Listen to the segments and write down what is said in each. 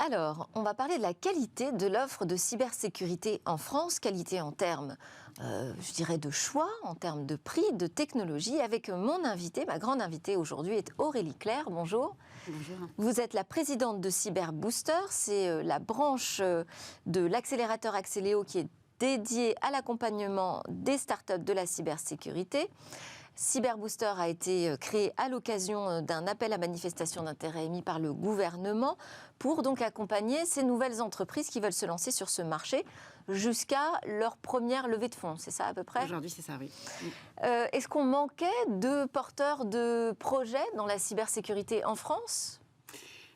Alors, on va parler de la qualité de l'offre de cybersécurité en France, qualité en termes, je dirais, de choix, en termes de prix, de technologie. Avec mon invité, ma grande invitée aujourd'hui est Aurélie Claire. Bonjour. Bonjour. Vous êtes la présidente de Cyberbooster, c'est la branche de l'accélérateur Axeléo qui est dédiée à l'accompagnement des startups de la cybersécurité. Cyberbooster a été créé à l'occasion d'un appel à manifestation d'intérêt émis par le gouvernement pour donc accompagner ces nouvelles entreprises qui veulent se lancer sur ce marché jusqu'à leur première levée de fonds. C'est ça à peu près ? Aujourd'hui, c'est ça, oui. Est-ce qu'on manquait de porteurs de projets dans la cybersécurité en France ?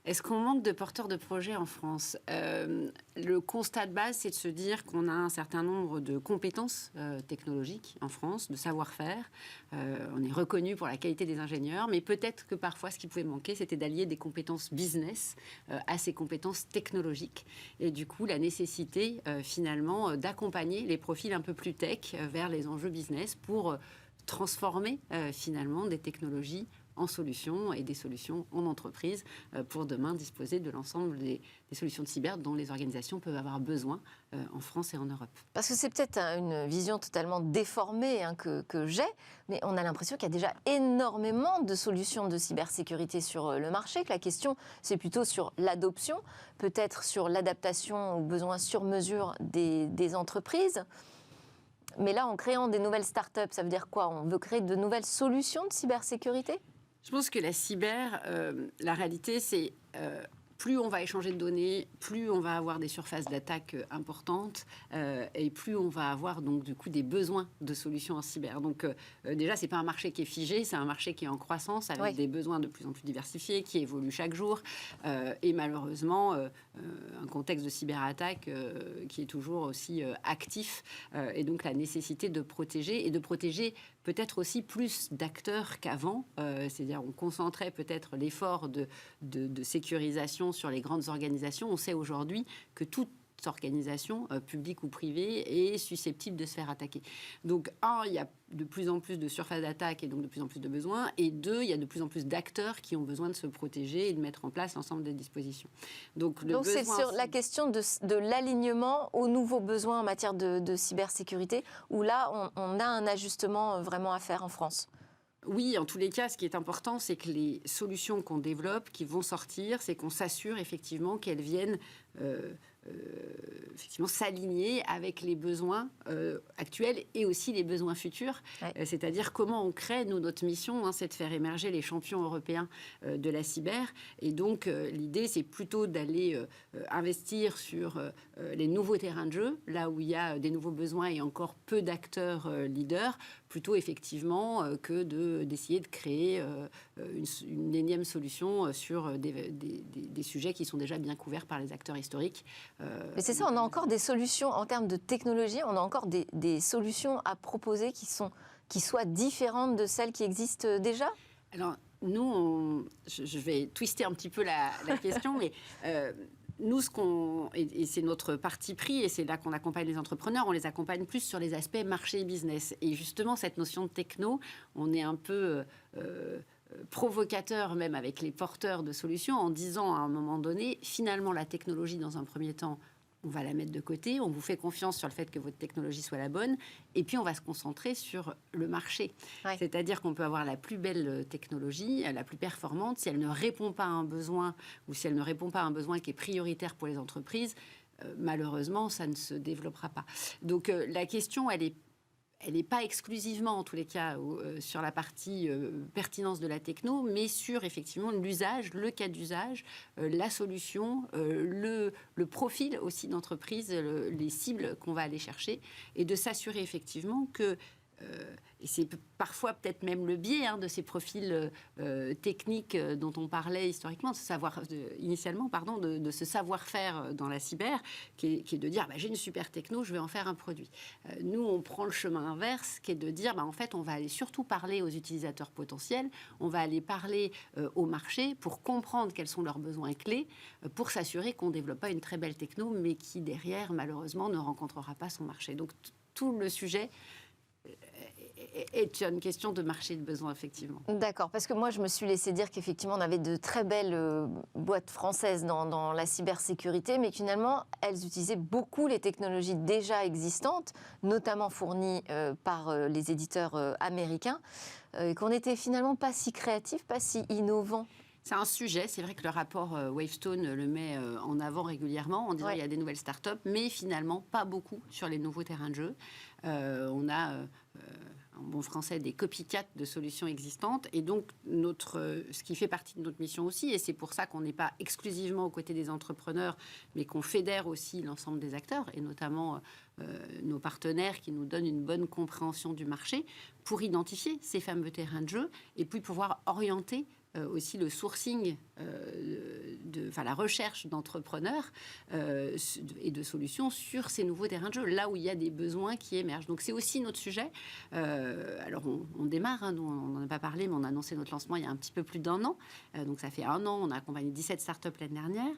Est-ce qu'on manque de porteurs de projets en France ? Le constat de base, c'est de se dire qu'on a un certain nombre de compétences technologiques en France, de savoir-faire. On est reconnu pour la qualité des ingénieurs, mais peut-être que parfois, ce qui pouvait manquer, c'était d'allier des compétences business à ces compétences technologiques. Et du coup, la nécessité, finalement, d'accompagner les profils un peu plus tech vers les enjeux business pour transformer, finalement, des technologies en solutions et des solutions en entreprise pour demain disposer de l'ensemble des solutions de cyber dont les organisations peuvent avoir besoin en France et en Europe. Parce que c'est peut-être une vision totalement déformée que j'ai, mais on a l'impression qu'il y a déjà énormément de solutions de cybersécurité sur le marché, que la question c'est plutôt sur l'adoption, peut-être sur l'adaptation aux besoins sur mesure des entreprises. Mais là, en créant des nouvelles startups, ça veut dire quoi ? On veut créer de nouvelles solutions de cybersécurité ? Je pense que la cyber, la réalité, c'est plus on va échanger de données, plus on va avoir des surfaces d'attaque importantes et plus on va avoir donc du coup des besoins de solutions en cyber. Donc déjà, c'est pas un marché qui est figé, c'est un marché qui est en croissance avec des besoins de plus en plus diversifiés, qui évoluent chaque jour et malheureusement un contexte de cyberattaque qui est toujours aussi actif et donc la nécessité de protéger peut-être aussi plus d'acteurs qu'avant, c'est-à-dire on concentrait peut-être l'effort de sécurisation sur les grandes organisations. On sait aujourd'hui que toute organisation, publique ou privée, est susceptible de se faire attaquer. Donc, il y a de plus en plus de surface d'attaque et donc de plus en plus de besoins. Et deux, il y a de plus en plus d'acteurs qui ont besoin de se protéger et de mettre en place l'ensemble des dispositions. Donc c'est sur la question de l'alignement aux nouveaux besoins en matière de cybersécurité, où là, on a un ajustement vraiment à faire en France. Oui, en tous les cas, ce qui est important, c'est que les solutions qu'on développe, qui vont sortir, c'est qu'on s'assure effectivement qu'elles viennent effectivement s'aligner avec les besoins actuels et aussi les besoins futurs. Ouais. C'est-à-dire comment on crée, nous, notre mission, c'est de faire émerger les champions européens de la cyber. Et donc, l'idée, c'est plutôt d'aller investir sur les nouveaux terrains de jeu, là où il y a des nouveaux besoins et encore peu d'acteurs leaders, plutôt effectivement que d'essayer de créer une énième solution sur des sujets qui sont déjà bien couverts par les acteurs historiques. Mais c'est ça, on a encore des solutions en termes de technologie, on a encore des solutions à proposer qui soient différentes de celles qui existent déjà ? Alors, nous, je vais twister un petit peu la question, mais nous, et c'est notre parti pris, et c'est là qu'on accompagne les entrepreneurs, on les accompagne plus sur les aspects marché et business. Et justement, cette notion de techno, on est un peu provocateur même avec les porteurs de solutions en disant à un moment donné, finalement, la technologie, dans un premier temps, on va la mettre de côté, on vous fait confiance sur le fait que votre technologie soit la bonne, et puis on va se concentrer sur le marché. Ouais. C'est-à-dire qu'on peut avoir la plus belle technologie, la plus performante, si elle ne répond pas à un besoin, ou si elle ne répond pas à un besoin qui est prioritaire pour les entreprises, malheureusement, ça ne se développera pas. Donc la question, elle n'est pas exclusivement, en tous les cas, sur la partie pertinence de la techno, mais sur, effectivement, l'usage, le cas d'usage, la solution, le profil aussi d'entreprise, les cibles qu'on va aller chercher, et de s'assurer, effectivement, que et c'est parfois peut-être même le biais de ces profils techniques dont on parlait historiquement, de ce savoir-faire dans la cyber, qui est de dire j'ai une super techno, je vais en faire un produit. Nous, on prend le chemin inverse, qui est de dire en fait, on va aller surtout parler aux utilisateurs potentiels, on va aller parler au marché pour comprendre quels sont leurs besoins clés, pour s'assurer qu'on ne développe pas une très belle techno, mais qui derrière, malheureusement, ne rencontrera pas son marché. Donc tout le sujet est une question de marché de besoin, effectivement. D'accord, parce que moi, je me suis laissé dire qu'effectivement, on avait de très belles boîtes françaises dans la cybersécurité, mais finalement, elles utilisaient beaucoup les technologies déjà existantes, notamment fournies par les éditeurs américains, et qu'on n'était finalement pas si créatifs, pas si innovants. C'est un sujet, c'est vrai que le rapport Wavestone le met en avant régulièrement en disant qu'il y a des nouvelles startups, mais finalement pas beaucoup sur les nouveaux terrains de jeu. On a, en bon français, des copycats de solutions existantes, et donc ce qui fait partie de notre mission aussi, et c'est pour ça qu'on n'est pas exclusivement aux côtés des entrepreneurs, mais qu'on fédère aussi l'ensemble des acteurs, et notamment nos partenaires qui nous donnent une bonne compréhension du marché pour identifier ces fameux terrains de jeu, et puis pouvoir orienter aussi le sourcing, la recherche d'entrepreneurs et de solutions sur ces nouveaux terrains de jeu, là où il y a des besoins qui émergent. Donc c'est aussi notre sujet. Alors on démarre, nous on n'en a pas parlé, mais on a annoncé notre lancement il y a un petit peu plus d'1 an. Donc ça fait 1 an, on a accompagné 17 startups l'année dernière.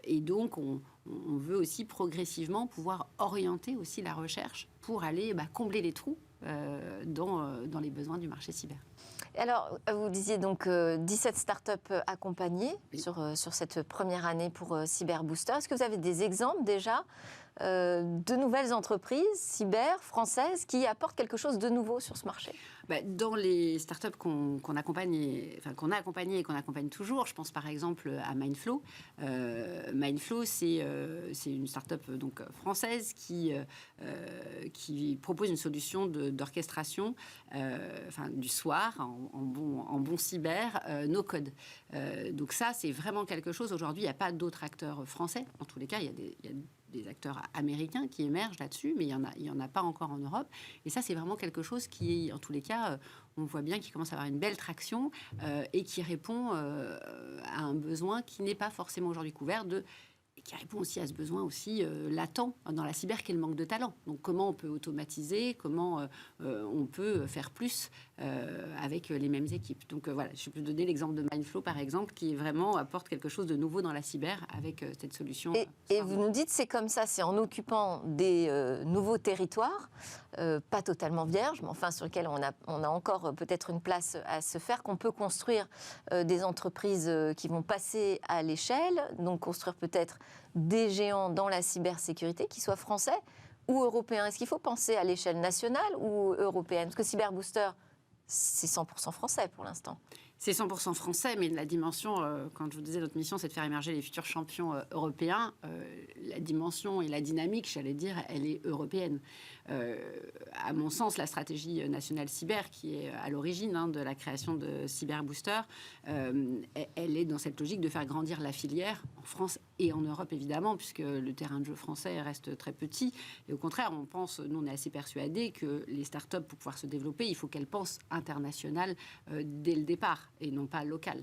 Et donc on veut aussi progressivement pouvoir orienter aussi la recherche pour aller combler les trous dans les besoins du marché cyber. Alors, vous disiez donc 17 startups accompagnées sur cette première année pour Cyberbooster. Est-ce que vous avez des exemples déjà de nouvelles entreprises cyber françaises qui apportent quelque chose de nouveau sur ce marché? Dans les startups qu'on accompagne et qu'on accompagne toujours, je pense par exemple à Mindflow. Mindflow, c'est une startup donc française qui propose une solution d'orchestration du soir en bon cyber, no code. Donc ça, c'est vraiment quelque chose. Aujourd'hui, il n'y a pas d'autres acteurs français. En tous les cas, il y a des acteurs américains qui émergent là-dessus, mais il y en a pas encore en Europe. Et ça, c'est vraiment quelque chose qui, en tous les cas, on voit bien qu'il commence à avoir une belle traction et qui répond à un besoin qui n'est pas forcément aujourd'hui couvert et qui répond aussi à ce besoin aussi latent dans la cyber, qui est le manque de talent. Donc comment on peut automatiser, comment on peut faire plus avec les mêmes équipes. Donc voilà, je peux donner l'exemple de Mindflow par exemple, qui vraiment apporte quelque chose de nouveau dans la cyber avec cette solution. Et vous nous dites c'est comme ça, c'est en occupant des nouveaux territoires, pas totalement vierges, mais enfin sur lesquels on a encore peut-être une place à se faire, qu'on peut construire des entreprises qui vont passer à l'échelle, donc construire peut-être des géants dans la cybersécurité, qui soient français ou européens. Est-ce qu'il faut penser à l'échelle nationale ou européenne? Parce que Cyberbooster, c'est 100% français pour l'instant. C'est 100% français, mais la dimension, quand je vous disais, notre mission, c'est de faire émerger les futurs champions européens. La dimension et la dynamique, j'allais dire, elle est européenne. À mon sens, la stratégie nationale cyber, qui est à l'origine de la création de Cyberbooster, elle est dans cette logique de faire grandir la filière en France et en Europe, évidemment, puisque le terrain de jeu français reste très petit. Et au contraire, nous, on est assez persuadés que les startups, pour pouvoir se développer, il faut qu'elles pensent international dès le départ et non pas local.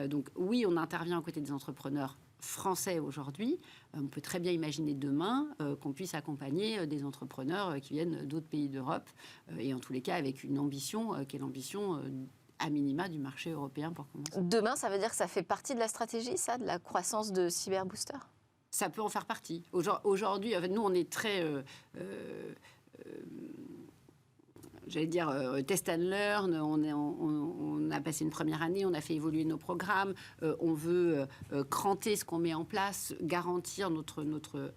Donc oui, on intervient aux côtés des entrepreneurs français aujourd'hui. On peut très bien imaginer demain qu'on puisse accompagner des entrepreneurs qui viennent d'autres pays d'Europe et en tous les cas avec une ambition qui est l'ambition à minima du marché européen pour commencer. Demain, ça veut dire que ça fait partie de la stratégie, ça, de la croissance de Cyberbooster? Ça peut en faire partie. Aujourd'hui, nous, on est très... j'allais dire test and learn, on a passé une première année, on a fait évoluer nos programmes, on veut cranter ce qu'on met en place, garantir notre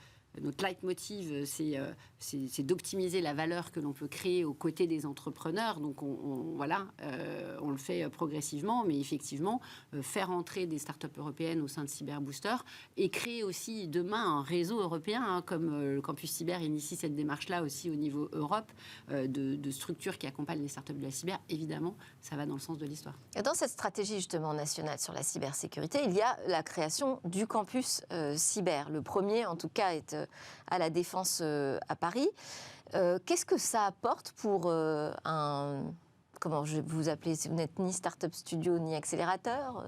leitmotiv, c'est d'optimiser la valeur que l'on peut créer aux côtés des entrepreneurs. Donc on le fait progressivement, mais effectivement, faire entrer des startups européennes au sein de Cyberbooster et créer aussi demain un réseau européen, comme le Campus Cyber initie cette démarche-là aussi au niveau Europe, de structures qui accompagnent les startups de la cyber. Évidemment, ça va dans le sens de l'histoire. Et dans cette stratégie justement nationale sur la cybersécurité, il y a la création du Campus Cyber. Le premier, en tout cas, est à la Défense à Paris. Qu'est-ce que ça apporte pour comment je vais vous appeler, si vous n'êtes ni start-up studio ni accélérateur,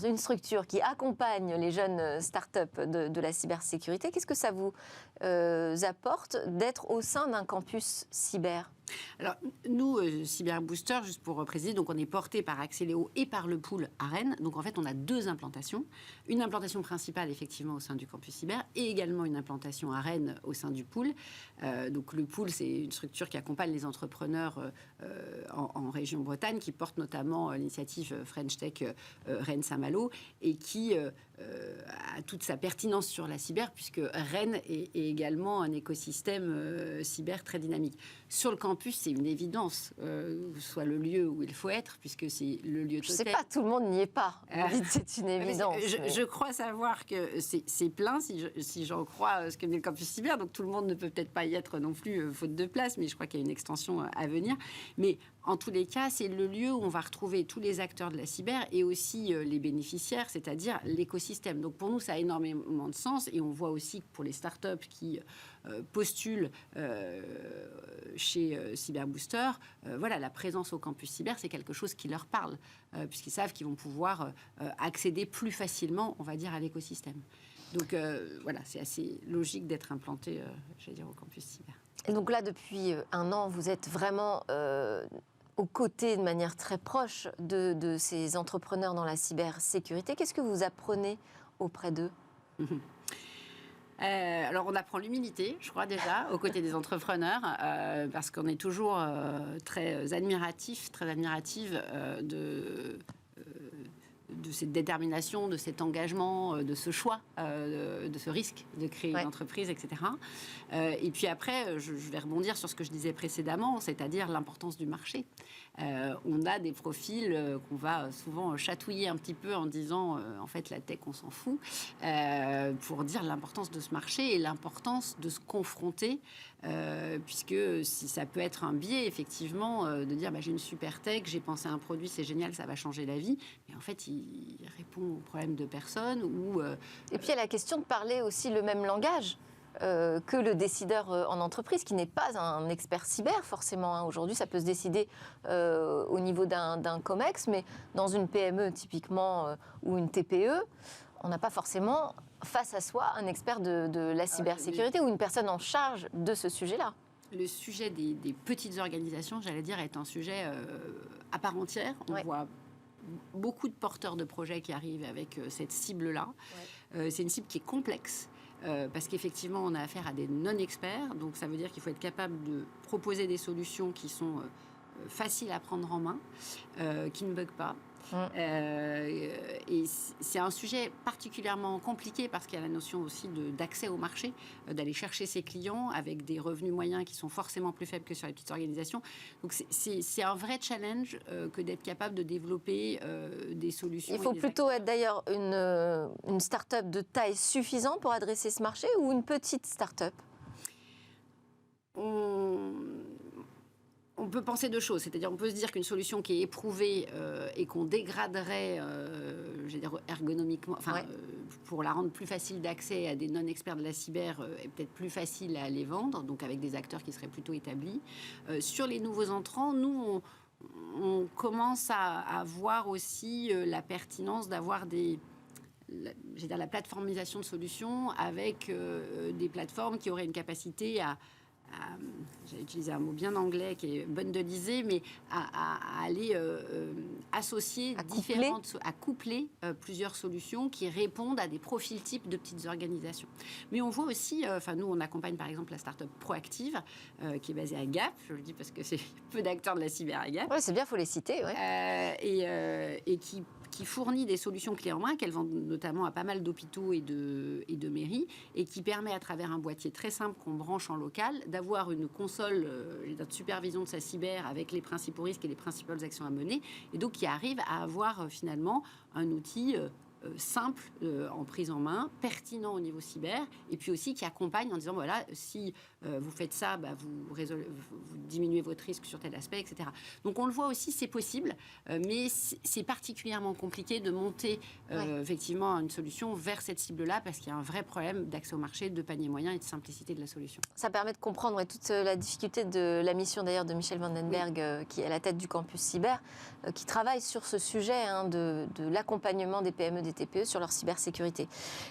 une structure qui accompagne les jeunes start-up de la cybersécurité, qu'est-ce que ça vous apporte d'être au sein d'un campus cyber ? Alors, nous, Cyberbooster, juste pour préciser, donc on est porté par Axeléo et par le pool à Rennes. Donc, en fait, on a 2 implantations. Une implantation principale, effectivement, au sein du campus cyber et également une implantation à Rennes au sein du pool. Donc, le pool, c'est une structure qui accompagne les entrepreneurs en région Bretagne, qui porte notamment l'initiative French Tech Rennes-Saint-Malo et qui a toute sa pertinence sur la cyber, puisque Rennes est également un écosystème cyber très dynamique. Sur le campus, c'est une évidence, que ce soit le lieu où il faut être, puisque c'est le lieu total. Je ne sais pas, tout le monde n'y est pas. Vous dites c'est une évidence. Je crois savoir que c'est plein, si j'en crois ce que dit le campus cyber, donc tout le monde ne peut peut-être pas y être non plus, faute de place, mais je crois qu'il y a une extension à venir. Mais en tous les cas, c'est le lieu où on va retrouver tous les acteurs de la cyber et aussi les bénéficiaires, c'est-à-dire l'écosystème. Donc pour nous, ça a énormément de sens et on voit aussi que pour les startups qui postulent chez Cyberbooster, voilà, la présence au campus cyber, c'est quelque chose qui leur parle, puisqu'ils savent qu'ils vont pouvoir accéder plus facilement, on va dire, à l'écosystème. Donc voilà, c'est assez logique d'être implanté, j'allais dire, au campus cyber. Et donc là, depuis 1 an, vous êtes vraiment aux côtés, de manière très proche, de ces entrepreneurs dans la cybersécurité. Qu'est-ce que vous apprenez auprès d'eux ? Alors, on apprend l'humilité, je crois déjà, aux côtés des entrepreneurs, parce qu'on est toujours très admirative de cette détermination, de cet engagement, de ce choix, de ce risque de créer une entreprise, etc. Et puis après, je vais rebondir sur ce que je disais précédemment, c'est-à-dire l'importance du marché. On a des profils qu'on va souvent chatouiller un petit peu en disant en fait la tech on s'en fout, pour dire l'importance de ce marché et l'importance de se confronter, puisque si ça peut être un biais effectivement de dire j'ai une super tech, j'ai pensé à un produit, c'est génial, ça va changer la vie, mais en fait il répond aux problèmes de personnes ou et puis il y a la question de parler aussi le même langage que le décideur en entreprise, qui n'est pas un expert cyber forcément. Hein. Aujourd'hui, ça peut se décider au niveau d'un COMEX, mais dans une PME typiquement ou une TPE, on n'a pas forcément face à soi un expert de la cybersécurité ou une personne en charge de ce sujet-là. Le sujet des petites organisations, j'allais dire, est un sujet à part entière. On voit beaucoup de porteurs de projets qui arrivent avec cette cible-là. C'est une cible qui est complexe. Parce qu'effectivement, on a affaire à des non-experts. Donc, ça veut dire qu'il faut être capable de proposer des solutions qui sont faciles à prendre en main, qui ne bug pas. Et c'est un sujet particulièrement compliqué parce qu'il y a la notion aussi d'accès au marché, d'aller chercher ses clients avec des revenus moyens qui sont forcément plus faibles que sur les petites organisations. Donc c'est un vrai challenge que d'être capable de développer des solutions. Il faut plutôt être d'ailleurs une start-up de taille suffisante pour adresser ce marché ou une petite start-up ? On peut penser 2 choses, c'est-à-dire on peut se dire qu'une solution qui est éprouvée et qu'on dégraderait ergonomiquement, pour la rendre plus facile d'accès à des non-experts de la cyber, est peut-être plus facile à les vendre, donc avec des acteurs qui seraient plutôt établis. Sur les nouveaux entrants, nous, on commence à voir aussi la pertinence d'avoir la plateformisation de solutions avec des plateformes qui auraient une capacité à j'ai utilisé un mot bien anglais qui est bundleiser, mais à aller associer à coupler plusieurs solutions qui répondent à des profils types de petites organisations. Mais on voit aussi, nous on accompagne par exemple la start-up Proactive qui est basée à Gap, je le dis parce que c'est peu d'acteurs de la cyber à Gap. Oui, c'est bien, il faut les citer. Et qui fournit des solutions clés en main, qu'elle vend notamment à pas mal d'hôpitaux et de mairies, et qui permet à travers un boîtier très simple qu'on branche en local, d'avoir une console de supervision de sa cyber avec les principaux risques et les principales actions à mener, et donc qui arrive à avoir finalement un outil simple en prise en main, pertinent au niveau cyber, et puis aussi qui accompagne en disant voilà, si vous faites ça, vous diminuez votre risque sur tel aspect, etc. Donc on le voit aussi, c'est possible, mais c'est particulièrement compliqué de monter effectivement une solution vers cette cible-là, parce qu'il y a un vrai problème d'accès au marché, de panier moyen et de simplicité de la solution. Ça permet de comprendre toute la difficulté de la mission d'ailleurs de Michel Vandenberg, qui est à la tête du campus cyber, qui travaille sur ce sujet de l'accompagnement des PME, des des TPE sur leur cybersécurité.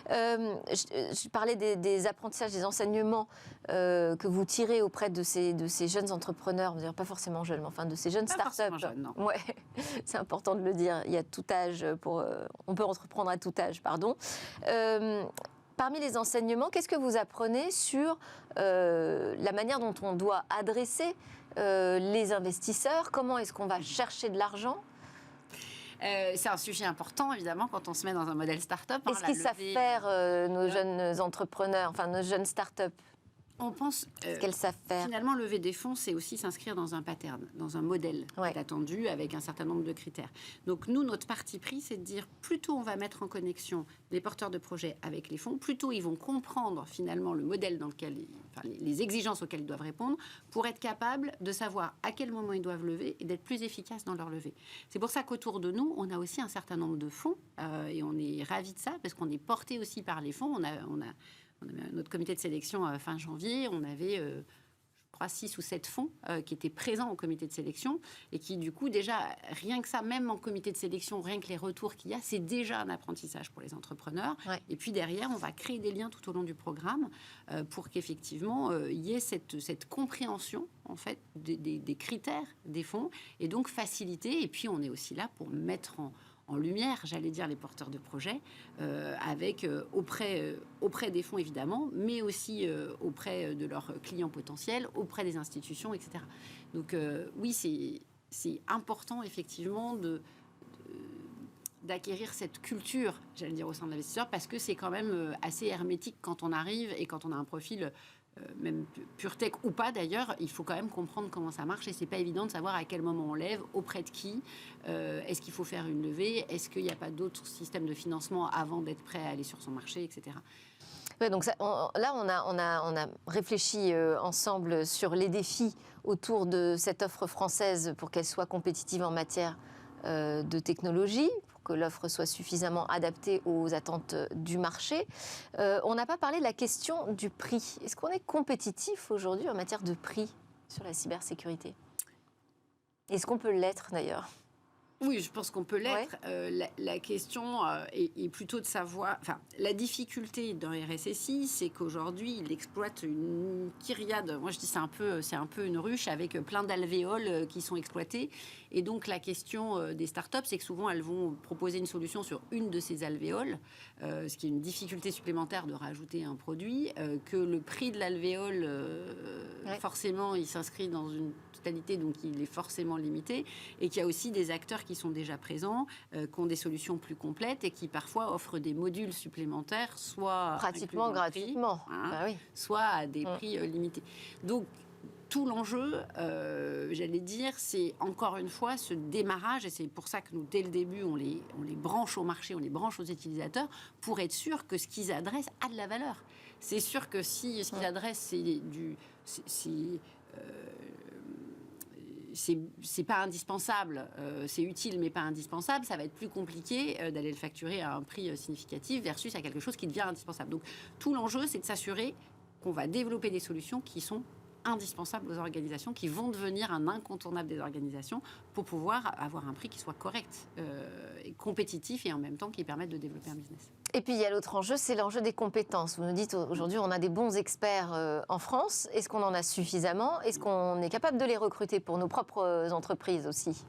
Je parlais des apprentissages, des enseignements que vous tirez auprès de ces jeunes entrepreneurs, pas forcément jeunes, mais enfin de ces jeunes startups. Ouais, c'est important de le dire. Il y a tout âge on peut entreprendre à tout âge, pardon. Parmi les enseignements, qu'est-ce que vous apprenez sur la manière dont on doit adresser les investisseurs? Comment est-ce qu'on va chercher de l'argent? C'est un sujet important, évidemment, quand on se met dans un modèle start-up. Est-ce qu'ils savent faire, nos jeunes entrepreneurs, enfin nos jeunes start-up? On pense qu'elles savent faire. Finalement, lever des fonds, c'est aussi s'inscrire dans un pattern, dans un modèle attendu avec un certain nombre de critères. Donc nous, notre parti pris, c'est de dire plus tôt on va mettre en connexion les porteurs de projets avec les fonds, plus tôt ils vont comprendre finalement le modèle dans lequel, les exigences auxquelles ils doivent répondre, pour être capables de savoir à quel moment ils doivent lever et d'être plus efficaces dans leur levée. C'est pour ça qu'autour de nous, on a aussi un certain nombre de fonds et on est ravis de ça parce qu'on est porté aussi par les fonds. On a notre comité de sélection fin janvier, on avait, je crois, 6 ou 7 fonds qui étaient présents au comité de sélection et qui, du coup, déjà, rien que ça, même en comité de sélection, rien que les retours qu'il y a, c'est déjà un apprentissage pour les entrepreneurs. Ouais. Et puis derrière, on va créer des liens tout au long du programme pour qu'effectivement, il y ait cette compréhension, en fait, des critères des fonds et donc faciliter. Et puis, on est aussi là pour mettre en lumière, j'allais dire, les porteurs de projets, auprès des fonds, évidemment, mais aussi auprès de leurs clients potentiels, auprès des institutions, etc. Donc, oui, c'est important, effectivement, d'acquérir cette culture, j'allais dire, au sein de l'investisseur, parce que c'est quand même assez hermétique quand on arrive et quand on a un profil... même pure tech ou pas d'ailleurs, il faut quand même comprendre comment ça marche et c'est pas évident de savoir à quel moment on lève, auprès de qui, est-ce qu'il faut faire une levée, est-ce qu'il n'y a pas d'autres systèmes de financement avant d'être prêt à aller sur son marché, etc. Ouais, donc là, on a réfléchi ensemble sur les défis autour de cette offre française pour qu'elle soit compétitive en matière de technologie, que l'offre soit suffisamment adaptée aux attentes du marché. On n'a pas parlé de la question du prix. Est-ce qu'on est compétitif aujourd'hui en matière de prix sur la cybersécurité? Est-ce qu'on peut l'être d'ailleurs? Oui, je pense qu'on peut l'être. Ouais. La question est plutôt de savoir... Enfin, la difficulté dans RSSI, c'est qu'aujourd'hui, il exploite une kyriade. Moi, je dis c'est un peu une ruche avec plein d'alvéoles qui sont exploitées. Et donc, la question des startups, c'est que souvent, elles vont proposer une solution sur une de ces alvéoles, ce qui est une difficulté supplémentaire de rajouter un produit, que le prix de l'alvéole, forcément, il s'inscrit dans une totalité, donc il est forcément limité, et qu'il y a aussi des acteurs qui sont déjà présents, qui ont des solutions plus complètes et qui parfout offrent des modules supplémentaires, soit pratiquement gratuitement, prix, soit à des prix limités. Donc tout l'enjeu, j'allais dire, c'est encore une fois ce démarrage, et c'est pour ça que nous, dès le début, on les branche au marché, on les branche aux utilisateurs, pour être sûr que ce qu'ils adressent a de la valeur. C'est sûr que si ce qu'ils adressent, c'est pas indispensable, c'est utile mais pas indispensable, ça va être plus compliqué d'aller le facturer à un prix significatif versus à quelque chose qui devient indispensable. Donc tout l'enjeu, c'est de s'assurer qu'on va développer des solutions qui sont indispensables aux organisations, qui vont devenir un incontournable des organisations pour pouvoir avoir un prix qui soit correct, et compétitif et en même temps qui permette de développer un business. Et puis il y a l'autre enjeu, c'est l'enjeu des compétences. Vous nous dites aujourd'hui on a des bons experts en France. Est-ce qu'on en a suffisamment? Est-ce qu'on est capable de les recruter pour nos propres entreprises aussi?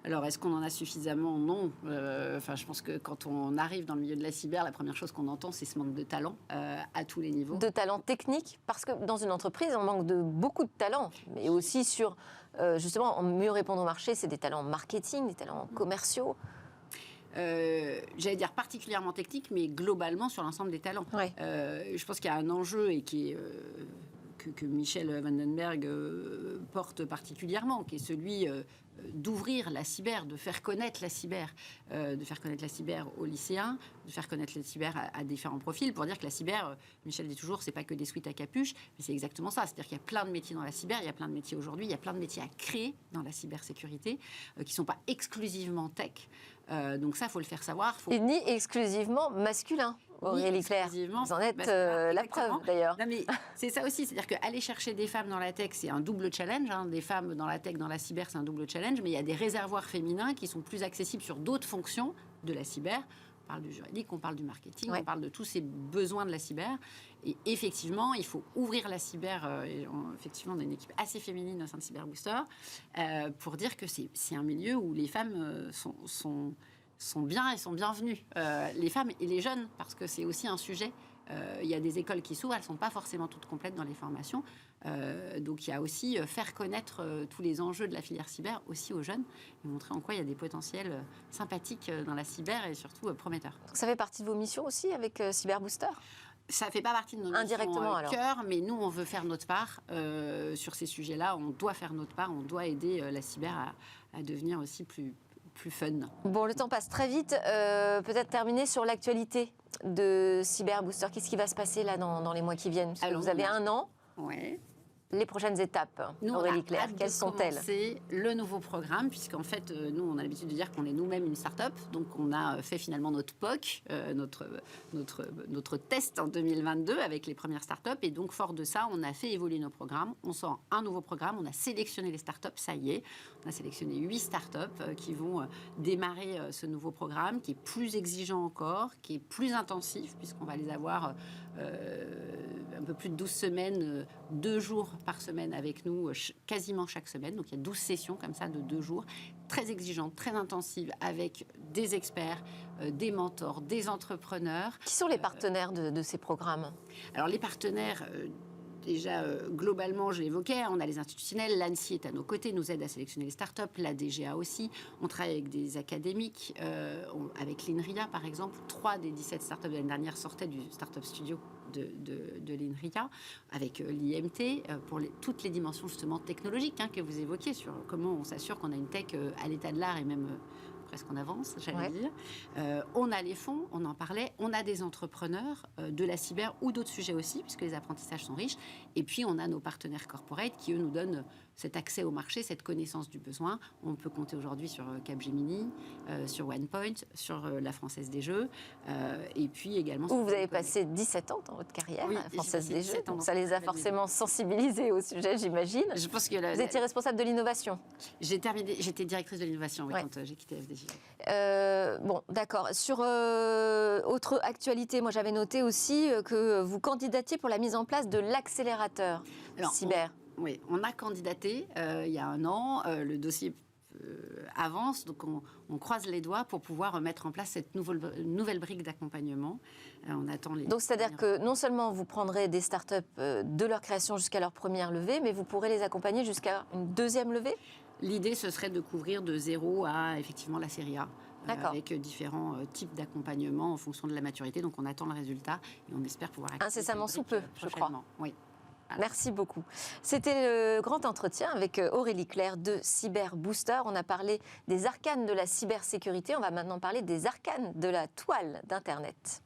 Alors, est-ce qu'on en a suffisamment? Non. Je pense que quand on arrive dans le milieu de la cyber, la première chose qu'on entend, c'est ce manque de talent à tous les niveaux. De talent technique? Parce que dans une entreprise, on manque de beaucoup de talents. Mais aussi sur, justement, mieux répondre au marché, c'est des talents marketing, des talents commerciaux. J'allais dire particulièrement technique, mais globalement sur l'ensemble des talents. Ouais. Je pense qu'il y a un enjeu et qui est... que Michel Vandenberg porte particulièrement, qui est celui d'ouvrir la cyber, de faire connaître la cyber aux lycéens, de faire connaître la cyber à différents profils, pour dire que la cyber, Michel dit toujours, c'est pas que des suites à capuche, mais c'est exactement ça. C'est-à-dire qu'il y a plein de métiers dans la cyber, il y a plein de métiers aujourd'hui, il y a plein de métiers à créer dans la cybersécurité, qui sont pas exclusivement tech. Donc ça, il faut le faire savoir. Et ni exclusivement masculin. Aurélie Claire, vous en êtes la preuve d'ailleurs. Non, mais c'est ça aussi, c'est-à-dire qu'aller chercher des femmes dans la tech, c'est un double challenge. Des femmes dans la tech, dans la cyber, c'est un double challenge, mais il y a des réservoirs féminins qui sont plus accessibles sur d'autres fonctions de la cyber, on parle du juridique, on parle du marketing, Ouais. on parle de tous ces besoins de la cyber. Et effectivement, il faut ouvrir la cyber. Effectivement, on a une équipe assez féminine au sein de Cyber Booster pour dire que c'est un milieu où les femmes sont bien et sont bienvenues. Les femmes et les jeunes, parce que c'est aussi un sujet. Il y a des écoles qui s'ouvrent, elles ne sont pas forcément toutes complètes dans les formations. Donc il y a aussi faire connaître tous les enjeux de la filière cyber aussi aux jeunes et montrer en quoi il y a des potentiels sympathiques dans la cyber et surtout prometteurs. Donc ça fait partie de vos missions aussi avec Cyber Booster? Ça ne fait pas partie de nos Indirectement, missions cœur, mais nous, on veut faire notre part sur ces sujets-là. On doit faire notre part, on doit aider la cyber à devenir aussi plus fun. Bon, le temps passe très vite. Peut-être terminer sur l'actualité de Cyber Booster. Qu'est-ce qui va se passer là dans les mois qui viennent? Parce que Alors, vous avez un an. Ouais. Les prochaines étapes, Nous, Aurélie Claire, quelles sont-elles? C'est le nouveau programme, puisqu'en fait, nous, on a l'habitude de dire qu'on est nous-mêmes une start-up. Donc, on a fait finalement notre POC, notre test en 2022 avec les premières start-up. Et donc, fort de ça, on a fait évoluer nos programmes. On sort un nouveau programme. On a sélectionné les start-up, ça y est. On a sélectionné 8 start-up qui vont démarrer ce nouveau programme, qui est plus exigeant encore, qui est plus intensif, puisqu'on va les avoir un peu plus de 12 semaines, 2 jours par semaine avec nous, quasiment chaque semaine. Donc il y a 12 sessions comme ça de 2 jours, très exigeantes, très intensives, avec des experts, des mentors, des entrepreneurs. Qui sont les partenaires de ces programmes? Alors les partenaires... Déjà, globalement, je l'évoquais, on a les institutionnels, l'ANSSI est à nos côtés, nous aide à sélectionner les startups, la DGA aussi. On travaille avec des académiques, avec l'INRIA par exemple. 3 des 17 startups de l'année dernière sortaient du Startup Studio de l'INRIA, avec l'IMT, pour toutes les dimensions justement technologiques que vous évoquiez, sur comment on s'assure qu'on a une tech à l'état de l'art et même... presque en avance, j'allais dire. On a les fonds, on en parlait, on a des entrepreneurs de la cyber ou d'autres sujets aussi, puisque les apprentissages sont riches. Et puis, on a nos partenaires corporate qui, eux, nous donnent cet accès au marché, cette connaissance du besoin. On peut compter aujourd'hui sur Capgemini, sur OnePoint, sur la Française des Jeux, et puis également... Où vous avez passé 17 ans dans votre carrière, oui, à la Française des Jeux. Donc ans, ça les a forcément sensibilisés au sujet, j'imagine. Je pense que vous étiez responsable de l'innovation. J'étais directrice de l'innovation Ouais. quand j'ai quitté FDJ. Bon, d'accord. Sur autre actualité, moi j'avais noté aussi que vous candidatiez pour la mise en place de l'accélérateur cyber. Oui, on a candidaté il y a un an. Le dossier avance, donc on croise les doigts pour pouvoir mettre en place cette nouvelle brique d'accompagnement. On attend les... Donc c'est-à-dire que non seulement vous prendrez des startups de leur création jusqu'à leur première levée, mais vous pourrez les accompagner jusqu'à une deuxième levée? L'idée, ce serait de couvrir de 0 à effectivement la série A. Avec différents types d'accompagnement en fonction de la maturité. Donc on attend le résultat et on espère pouvoir... Incessamment sous peu, je crois. Oui. Merci beaucoup. C'était le grand entretien avec Aurélie Claire de Cyber Booster. On a parlé des arcanes de la cybersécurité. On va maintenant parler des arcanes de la toile d'Internet.